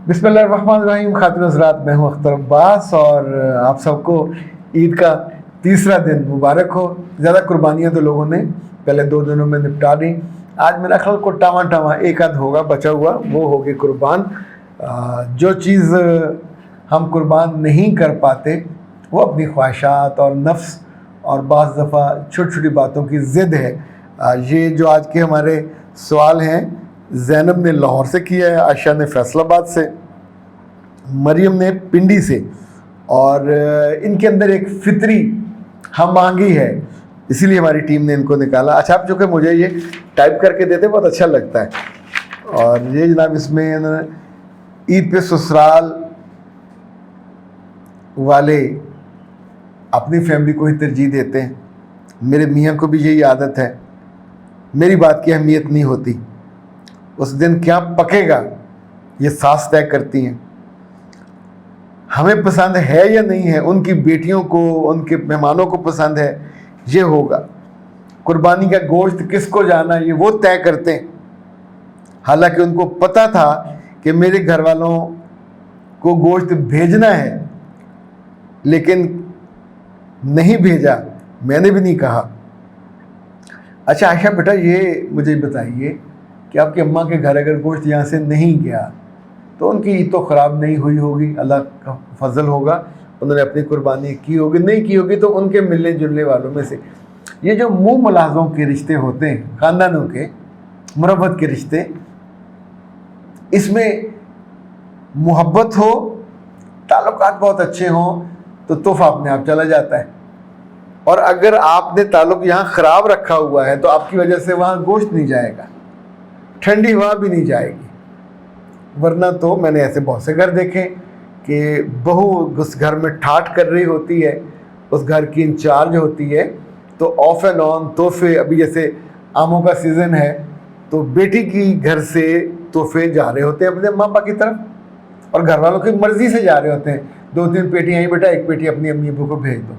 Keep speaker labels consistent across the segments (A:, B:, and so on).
A: बिस्मिल्लाहिर्रहमानिर्रहीम। खातिन हज़रात, मैं हूँ अख्तर अब्बास और आप सबको ईद का तीसरा दिन मुबारक हो। ज़्यादा कुर्बानियाँ तो लोगों ने पहले 2 दिनों में निपटा दी। आज मेरा ख्याल को टावा एक आध होगा बचा हुआ, वो होगी कुर्बान। जो चीज़ हम कुर्बान नहीं कर पाते वो अपनी ख्वाहिशात और नफ्स और बाज़ दफ़ा छोटी छोटी बातों की ज़िद है। ये जो आज के हमारे सवाल हैं, ज़ैनब ने लाहौर से किया है, आयशा ने फैसलाबाद से, मरियम ने पिंडी से, और इनके अंदर एक फितरी हम आंगी है, इसीलिए हमारी टीम ने इनको निकाला। अच्छा, आप जो कि मुझे ये टाइप करके देते बहुत अच्छा लगता है। और ये जनाब, इसमें ईद पे ससुराल वाले अपनी फैमिली को ही तरजीह देते हैं। मेरे मियाँ को भी यही आदत है, मेरी बात की अहमियत नहीं होती, उस दिन क्या पकेगा ये सास तय करती हैं। हमें पसंद है या नहीं है, उनकी बेटियों को, उनके मेहमानों को पसंद है, ये होगा। कुर्बानी का गोश्त किसको जाना ये वो तय करते हैं। हालांकि उनको पता था कि मेरे घर वालों को गोश्त भेजना है, लेकिन नहीं भेजा, मैंने भी नहीं कहा। अच्छा आयशा बेटा, ये मुझे बताइए कि आपकी अम्मा के घर अगर गोश्त यहाँ से नहीं गया तो उनकी ईद तो ख़राब नहीं हुई होगी, अल्लाह का फजल होगा, उन्होंने अपनी कुर्बानी की होगी। नहीं की होगी तो उनके मिलने जुलने वालों में से ये जो मुँह मुलाज़ों के रिश्ते होते हैं, ख़ानदानों के मुरब्बत के रिश्ते, इसमें मोहब्बत हो, ताल्लुकात बहुत अच्छे हों तो तोहफ़ा अपने आप चला जाता है। और अगर आपने ताल्लुक यहाँ ख़राब रखा हुआ है तो आपकी वजह से वहाँ गोश्त नहीं जाएगा, ठंडी हवा भी नहीं जाएगी। वरना तो मैंने ऐसे बहुत से घर देखे कि बहू उस घर में ठाठ कर रही होती है, उस घर की इंचार्ज होती है, तो ऑफ एंड ऑन तोहफे, अभी जैसे आमों का सीज़न है तो बेटी की घर से तोहफे जा रहे होते हैं अपने अम्मा पापा की तरफ, और घर वालों की मर्ज़ी से जा रहे होते हैं। 2-3 पेटियाँ ही बेटा, एक पेटी अपनी अम्मी अब्बू को भेज दो।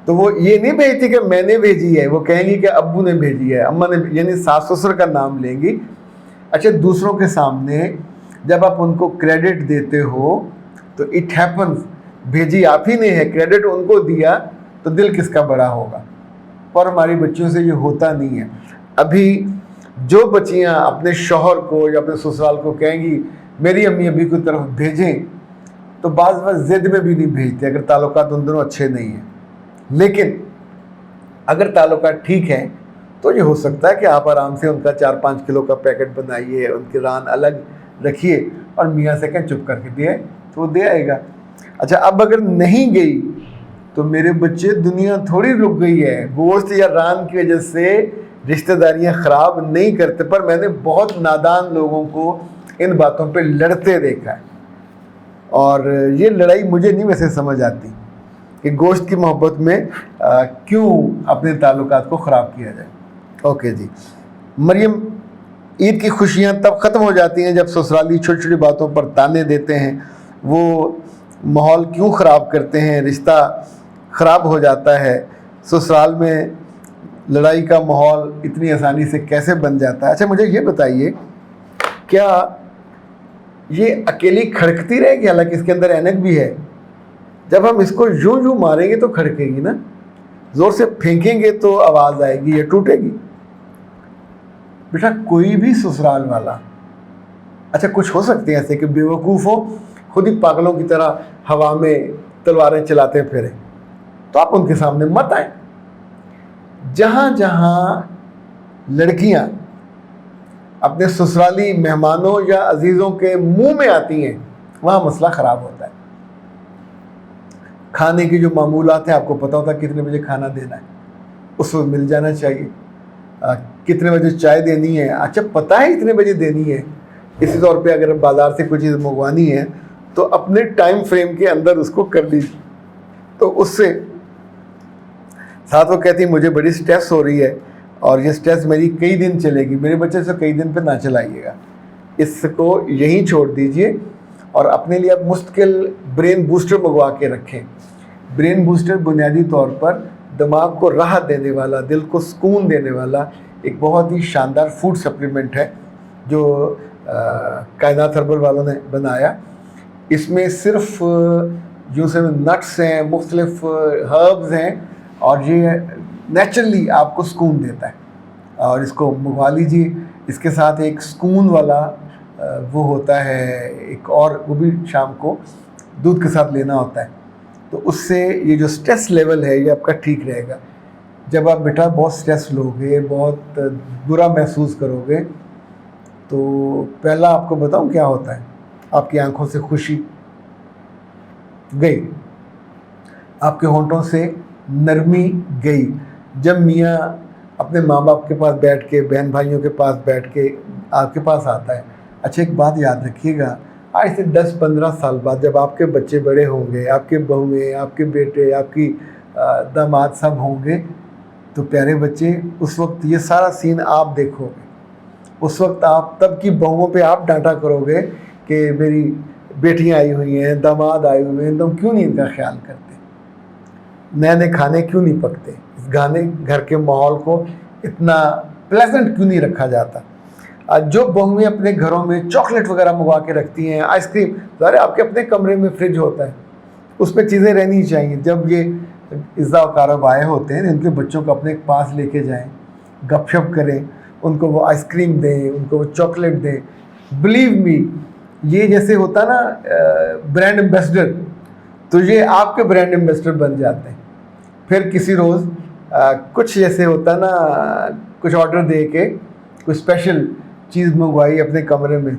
A: तो वो ये नहीं भेजती कि मैंने भेजी है, वो कहेंगी कि अब्बू ने भेजी है, अम्मा ने, यानी सास ससुर का नाम लेंगी। अच्छा, दूसरों के सामने जब आप उनको क्रेडिट देते हो तो इट हैपन्स, भेजी आप ही ने है, क्रेडिट उनको दिया तो दिल किसका बड़ा होगा। पर हमारी बच्चियों से ये होता नहीं है। अभी जो बच्चियाँ अपने शौहर को या अपने ससुराल को कहेंगी मेरी अम्मी अब्बी की तरफ भेजें, तो बाज़ ज़िद में भी नहीं भेजते अगर ताल्लुकात उन दोनों अच्छे नहीं हैं। लेकिन अगर ताल्लुकात ठीक है तो ये हो सकता है कि आप आराम से उनका 4-5 किलो का पैकेट बनाइए, उनकी रान अलग रखिए और मियाँ से कहें चुप करके दिए तो वो दे आएगा। अच्छा, अब अगर नहीं गई तो मेरे बच्चे, दुनिया थोड़ी रुक गई है। गोश्त या रान की वजह से रिश्तेदारियाँ ख़राब नहीं करते, पर मैंने बहुत नादान लोगों को इन बातों पे लड़ते देखा है। और ये लड़ाई मुझे नहीं वैसे समझ आती कि गोश्त की मोहब्बत में क्यों अपने ताल्लुकात को ख़राब किया जाए। ओके जी। मरियम, ईद की खुशियाँ तब ख़त्म हो जाती हैं जब ससुराली छोटी छोटी बातों पर ताने देते हैं। वो माहौल क्यों ख़राब करते हैं, रिश्ता ख़राब हो जाता है, ससुराल में लड़ाई का माहौल इतनी आसानी से कैसे बन जाता है। अच्छा मुझे ये बताइए, क्या ये अकेली खड़कती रहेगी? हालांकि इसके अंदर ऐनक भी है। जब हम इसको यूं यूं मारेंगे तो खड़केगी ना, ज़ोर से फेंकेंगे तो आवाज़ आएगी या टूटेगी। बेटा, कोई भी ससुराल वाला, अच्छा कुछ हो सकते हैं ऐसे कि बेवकूफ़ हो, खुद ही पागलों की तरह हवा में तलवारें चलाते फिरे, तो आप उनके सामने मत आए। जहाँ जहाँ लड़कियाँ अपने ससुराली मेहमानों या अजीज़ों के मुंह में आती हैं वहाँ मसला ख़राब होता है। खाने की जो मामूलात हैं, आपको पता होता है कितने बजे खाना देना है, उस वक्त मिल जाना चाहिए। कितने बजे चाय देनी है, अच्छा पता है इतने बजे देनी है। इसी तौर पे अगर बाज़ार से कोई चीज़ मंगवानी है तो अपने टाइम फ्रेम के अंदर उसको कर लीजिए। तो उससे साथ वो कहती है मुझे बड़ी स्ट्रेस हो रही है और ये स्ट्रेस मेरी कई दिन चलेगी, मेरे बच्चे से कई दिन पे ना चलाइएगा, इसको यहीं छोड़ दीजिए। और अपने लिए आप मुश्किल ब्रेन बूस्टर मंगवा के रखें। ब्रेन बूस्टर बुनियादी तौर पर दिमाग को राहत देने वाला, दिल को सुकून देने वाला एक बहुत ही शानदार फूड सप्लीमेंट है जो کائنات ہربل والوں نے بنایا. اس میں صرف جو سے نٹس ہیں, مختلف ہربز ہیں, اور یہ نیچرلی آپ کو سکون دیتا ہے. اور اس کو منگوا لیجیے. اس کے ساتھ ایک سکون والا وہ ہوتا ہے ایک اور, وہ بھی شام کو دودھ کے ساتھ لینا ہوتا ہے. تو اس سے یہ جو سٹریس لیول ہے یہ آپ کا ٹھیک رہے گا. جب آپ بیٹا بہت سٹریس لو گے, بہت برا محسوس کرو گے, تو پہلا آپ کو بتاؤں کیا ہوتا ہے. آپ کی آنکھوں سے خوشی گئی, آپ کے ہونٹوں سے نرمی گئی. جب میاں اپنے ماں باپ کے پاس بیٹھ کے, بہن بھائیوں کے پاس بیٹھ کے آپ کے پاس آتا ہے. اچھا ایک بات یاد رکھیے گا, آج سے 10-15 سال بعد جب آپ کے بچے بڑے ہوں گے, آپ کے بہویں, آپ کے بیٹے, آپ کی داماد سب ہوں گے, تو پیارے بچے اس وقت یہ سارا سین آپ دیکھو گے. اس وقت آپ تب کی بہوؤں پہ آپ ڈانٹا کرو گے کہ میری بیٹیاں آئی ہوئی ہیں, داماد آئے ہوئے ہیں, تم کیوں نہیں ان کا خیال کرتے, نئے نئے کھانے کیوں نہیں پکتے, اس گھر کے ماحول کو اتنا پلیزنٹ کیوں نہیں رکھا جاتا. جو بہویں اپنے گھروں میں چاکلیٹ وغیرہ منگوا کے رکھتی ہیں, آئس کریم, ظاہر آپ کے اپنے کمرے میں فریج ہوتا ہے, اس میں چیزیں رہنی چاہیے. جب یہ عزا و کارب آئے ہوتے ہیں, ان کے بچوں کو اپنے پاس لے کے جائیں, گپ شپ کریں, ان کو وہ آئس کریم دیں, ان کو وہ چاکلیٹ دیں. بلیو می, یہ جیسے ہوتا نا برانڈ ایمبیسڈر, تو یہ آپ کے برانڈ ایمبیسڈر بن جاتے ہیں. پھر کسی روز کچھ جیسے ہوتا نا, کچھ آرڈر دے کے کوئی اسپیشل چیز منگوائی اپنے کمرے میں,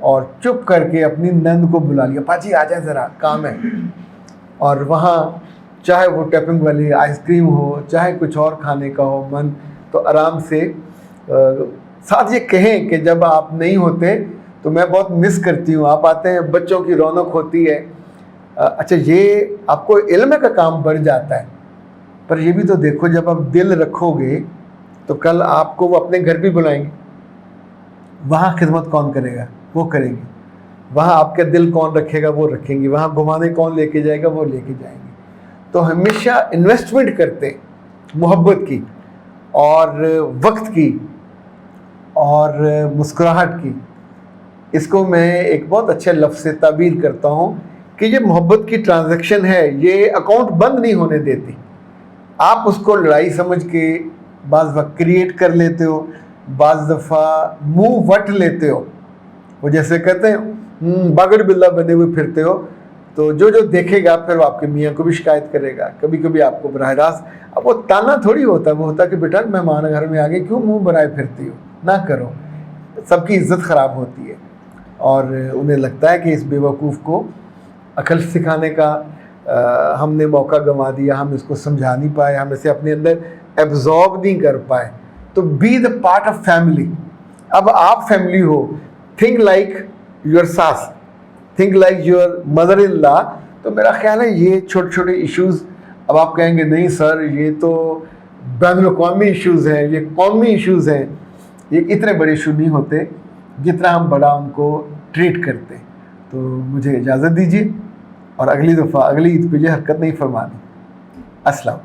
A: اور چپ کر کے اپنی نند کو بلا لیا, پاجی آ جائیں ذرا کام ہے. اور وہاں چاہے وہ ٹیپنگ والی آئس کریم ہو, چاہے کچھ اور کھانے کا ہو من, تو آرام سے ساتھ یہ کہیں کہ جب آپ نہیں ہوتے تو میں بہت مس کرتی ہوں, آپ آتے ہیں, بچوں کی رونق ہوتی ہے. اچھا یہ آپ کو علم کا کام بڑھ جاتا ہے, پر یہ بھی تو دیکھو جب آپ دل رکھو گے تو کل آپ کو وہ اپنے گھر بھی بلائیں گے. وہاں خدمت کون کرے گا, وہ کریں گے. وہاں آپ کے دل کون رکھے گا, وہ رکھیں گے. وہاں گھمانے کون لے کے جائے گا, وہ لے کے جائیں گے. تو ہمیشہ انویسٹمنٹ کرتے محبت کی, اور وقت کی, اور مسکراہٹ کی. اس کو میں ایک بہت اچھے لفظ سے تعبیر کرتا ہوں کہ یہ محبت کی ٹرانزیکشن ہے, یہ اکاؤنٹ بند نہیں ہونے دیتی. آپ اس کو لڑائی سمجھ کے بعض وقت کریٹ کر لیتے ہو, بعض دفعہ منہ وٹ لیتے ہو, وہ جیسے کہتے ہیں باگڑ بلا بنے ہوئے پھرتے ہو. تو جو دیکھے گا پھر وہ آپ کے میاں کو بھی شکایت کرے گا, کبھی کبھی آپ کو براہ راست. اب وہ تانا تھوڑی ہوتا ہے, وہ ہوتا ہے کہ بیٹا مہمان گھر میں آگے کیوں منہ بنائے پھرتی ہو, نہ کرو. سب کی عزت خراب ہوتی ہے, اور انہیں لگتا ہے کہ اس بے وقوف کو عقل سکھانے کا ہم نے موقع گنوا دیا, ہم اس کو سمجھا نہیں پائے, ہم اسے اپنے اندر ایبزارب نہیں کر پائے. تو be the part of family. اب آپ فیملی ہو, تھنک لائک یور ساس, think like your mother in law. تو میرا خیال ہے یہ چھوٹے چھوٹے ایشوز, اب آپ کہیں گے نہیں سر یہ تو بین الاقوامی ایشوز ہیں, یہ قومی ایشوز ہیں, یہ اتنے بڑے ایشو نہیں ہوتے جتنا ہم بڑا ان کو ٹریٹ کرتے. تو مجھے اجازت دیجیے, اور اگلی دفعہ اگلی عید پہ یہ حرکت نہیں فرمانی. السلام.